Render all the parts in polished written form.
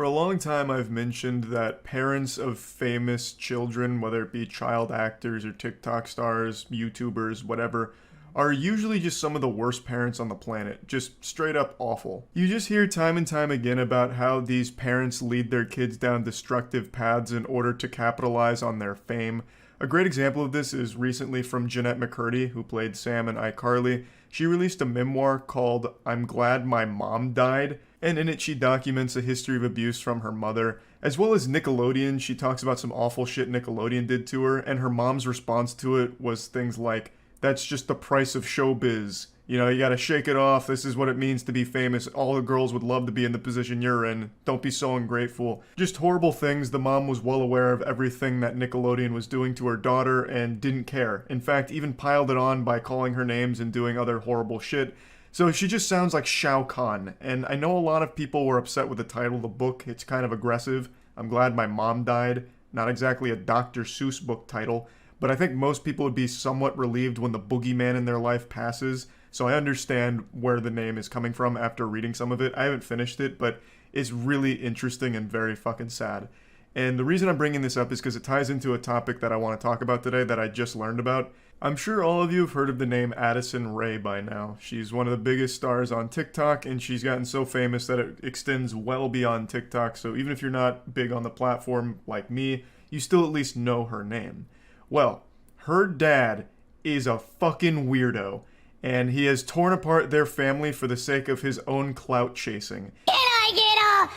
For a long time, I've mentioned that parents of famous children, whether it be child actors or TikTok stars, YouTubers, whatever, are usually just some of the worst parents on the planet. Just straight up awful. You just hear time and time again about how these parents lead their kids down destructive paths in order to capitalize on their fame. A great example of this is recently from Jeanette McCurdy, who played Sam in iCarly. She released a memoir called I'm Glad My Mom Died, and in it she documents a history of abuse from her mother. As well as Nickelodeon, she talks about some awful shit Nickelodeon did to her, and her mom's response to it was things like, that's just the price of showbiz. You know, you gotta shake it off. This is what it means to be famous. All the girls would love to be in the position you're in. Don't be so ungrateful. Just horrible things. The mom was well aware of everything that Nickelodeon was doing to her daughter and didn't care. In fact, even piled it on by calling her names and doing other horrible shit. So she just sounds like Shao Kahn. And I know a lot of people were upset with the title of the book. It's kind of aggressive. I'm Glad My Mom Died. Not exactly a Dr. Seuss book title. But I think most people would be somewhat relieved when the boogeyman in their life passes. So I understand where the name is coming from after reading some of it. I haven't finished it, but it's really interesting and very fucking sad. And the reason I'm bringing this up is because it ties into a topic that I want to talk about today that I just learned about. I'm sure all of you have heard of the name Addison Rae by now. She's one of the biggest stars on TikTok, and she's gotten so famous that it extends well beyond TikTok. So even if you're not big on the platform like me, you still at least know her name. Well, her dad is a fucking weirdo, and he has torn apart their family for the sake of his own clout chasing. Can I get a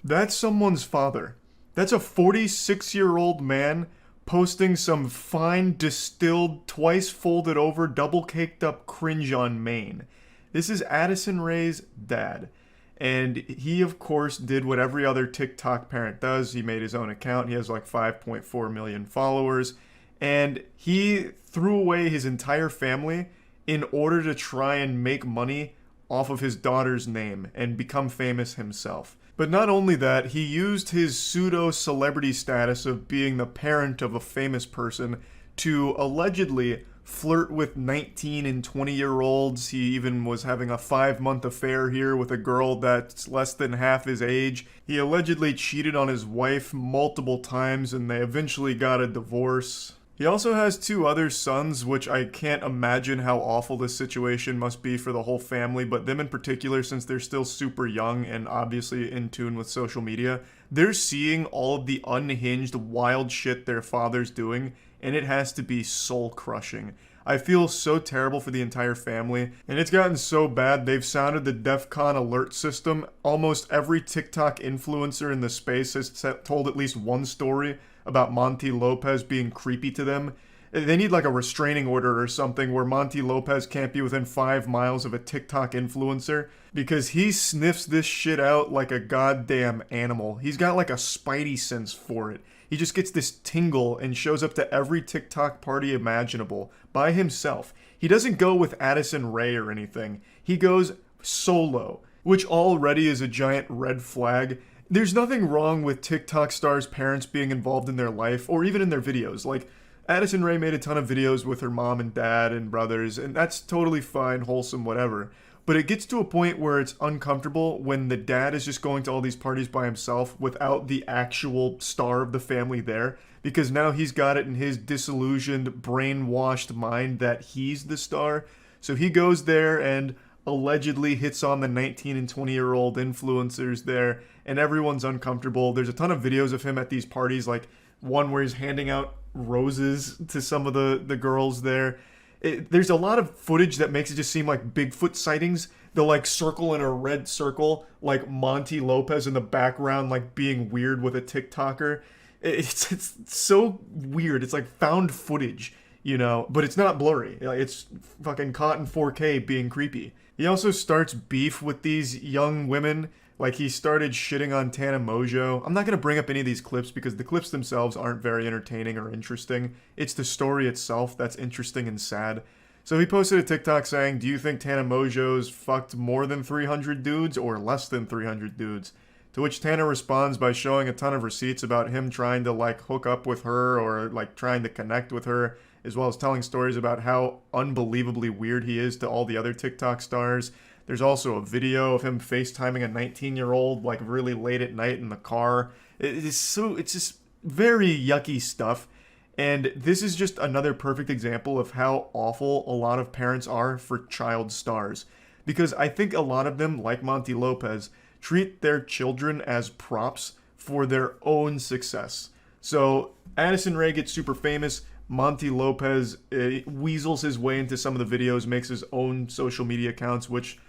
That's someone's father. That's a 46-year-old man posting some fine, distilled, twice folded over, double caked up cringe on Maine. This is Addison Rae's dad. And he, of course, did what every other TikTok parent does. He made his own account. He has like 5.4 million followers. And he threw away his entire family in order to try and make money off of his daughter's name and become famous himself. But not only that, he used his pseudo-celebrity status of being the parent of a famous person to allegedly flirt with 19 and 20-year-olds. He even was having a 5-month affair here with a girl that's less than half his age. He allegedly cheated on his wife multiple times, and they eventually got a divorce. He also has 2 other sons, which I can't imagine how awful this situation must be for the whole family, but them in particular, since they're still super young and obviously in tune with social media, they're seeing all of the unhinged, wild shit their father's doing, and it has to be soul-crushing. I feel so terrible for the entire family, and it's gotten so bad they've sounded the DEFCON alert system. Almost every TikTok influencer in the space has told at least one story about Monty Lopez being creepy to them. They need like a restraining order or something where Monty Lopez can't be within 5 miles of a TikTok influencer because he sniffs this shit out like a goddamn animal. He's got like a spidey sense for it. He just gets this tingle and shows up to every TikTok party imaginable by himself. He doesn't go with Addison Rae or anything. He goes solo, which already is a giant red flag. There's nothing wrong with TikTok stars' parents being involved in their life or even in their videos. Like, Addison Rae made a ton of videos with her mom and dad and brothers, and that's totally fine, wholesome, whatever. But it gets to a point where it's uncomfortable when the dad is just going to all these parties by himself without the actual star of the family there, because now he's got it in his disillusioned, brainwashed mind that he's the star. So he goes there and allegedly hits on the 19 and 20-year-old influencers there, and everyone's uncomfortable. There's a ton of videos of him at these parties, like one where he's handing out roses to some of the girls there. There's a lot of footage that makes it just seem like Bigfoot sightings. They'll like circle in a red circle, like Monty Lopez in the background, like being weird with a TikToker. It's so weird. It's like found footage, you know, but it's not blurry. It's fucking caught in 4K being creepy. He also starts beef with these young women. Like, he started shitting on Tana Mojo. I'm not going to bring up any of these clips because the clips themselves aren't very entertaining or interesting. It's the story itself that's interesting and sad. So he posted a TikTok saying, do you think Tana Mojo's fucked more than 300 dudes or less than 300 dudes? To which Tanner responds by showing a ton of receipts about him trying to like hook up with her or like trying to connect with her, as well as telling stories about how unbelievably weird he is to all the other TikTok stars. There's also a video of him FaceTiming a 19-year-old like really late at night in the car. It's just very yucky stuff. And this is just another perfect example of how awful a lot of parents are for child stars. Because I think a lot of them, like Monty Lopez, treat their children as props for their own success. So Addison Rae gets super famous. Monty Lopez weasels his way into some of the videos, makes his own social media accounts, which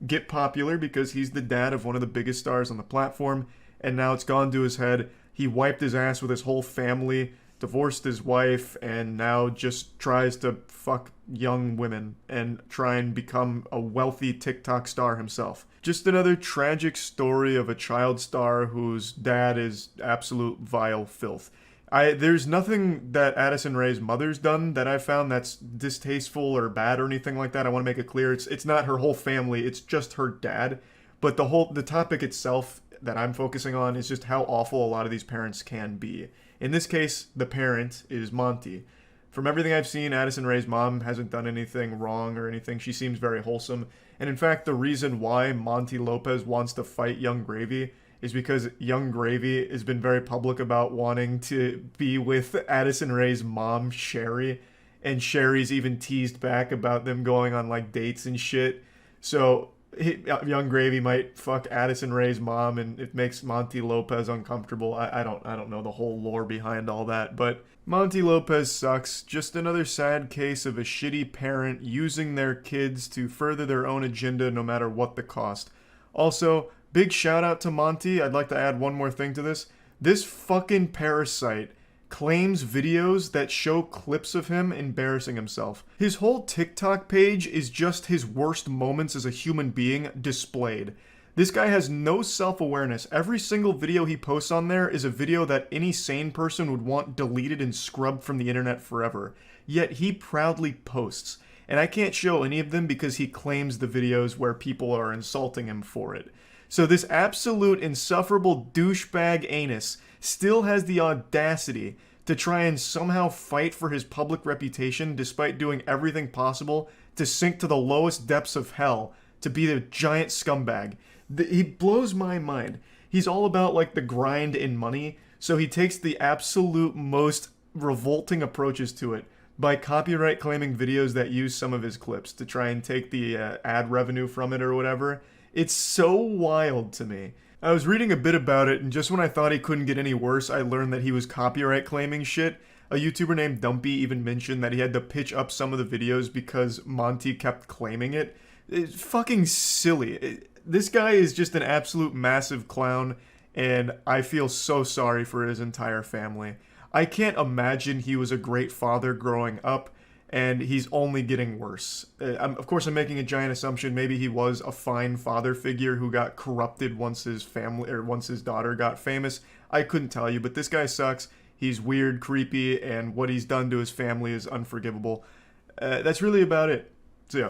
get popular because he's the dad of one of the biggest stars on the platform. And now it's gone to his head. He wiped his ass with his whole family, divorced his wife, and now just tries to fuck young women and try and become a wealthy TikTok star himself. Just another tragic story of a child star whose dad is absolute vile filth. There's nothing that Addison Rae's mother's done that I found that's distasteful or bad or anything like that. I want to make it clear it's not her whole family, it's just her dad. But the topic itself that I'm focusing on is just how awful a lot of these parents can be. In this case, the parent is Monty. From everything I've seen, Addison Rae's mom hasn't done anything wrong or anything. She seems very wholesome. And in fact, the reason why Monty Lopez wants to fight Young Gravy is because Young Gravy has been very public about wanting to be with Addison Rae's mom, Sherry. And Sherry's even teased back about them going on like dates and shit. So Young Gravy might fuck Addison Rae's mom, and it makes Monty Lopez uncomfortable. I don't know the whole lore behind all that, but Monty Lopez sucks. Just another sad case of a shitty parent using their kids to further their own agenda no matter what the cost. Also, big shout out to Monty. I'd like to add one more thing to this. This fucking parasite claims videos that show clips of him embarrassing himself. His whole TikTok page is just his worst moments as a human being displayed. This guy has no self-awareness. Every single video he posts on there is a video that any sane person would want deleted and scrubbed from the internet forever. Yet he proudly posts. And I can't show any of them because he claims the videos where people are insulting him for it. So this absolute insufferable douchebag anus still has the audacity to try and somehow fight for his public reputation despite doing everything possible to sink to the lowest depths of hell to be the giant scumbag. He blows my mind. He's all about like the grind and money, so he takes the absolute most revolting approaches to it by copyright claiming videos that use some of his clips to try and take the ad revenue from it or whatever. It's so wild to me. I was reading a bit about it, and just when I thought he couldn't get any worse, I learned that he was copyright claiming shit. A YouTuber named Dumpy even mentioned that he had to pitch up some of the videos because Monty kept claiming it. It's fucking silly. This guy is just an absolute massive clown, and I feel so sorry for his entire family. I can't imagine he was a great father growing up, and he's only getting worse. Of course, I'm making a giant assumption. Maybe he was a fine father figure who got corrupted once his family or once his daughter got famous. I couldn't tell you, but this guy sucks. He's weird, creepy, and what he's done to his family is unforgivable. That's really about it. So yeah.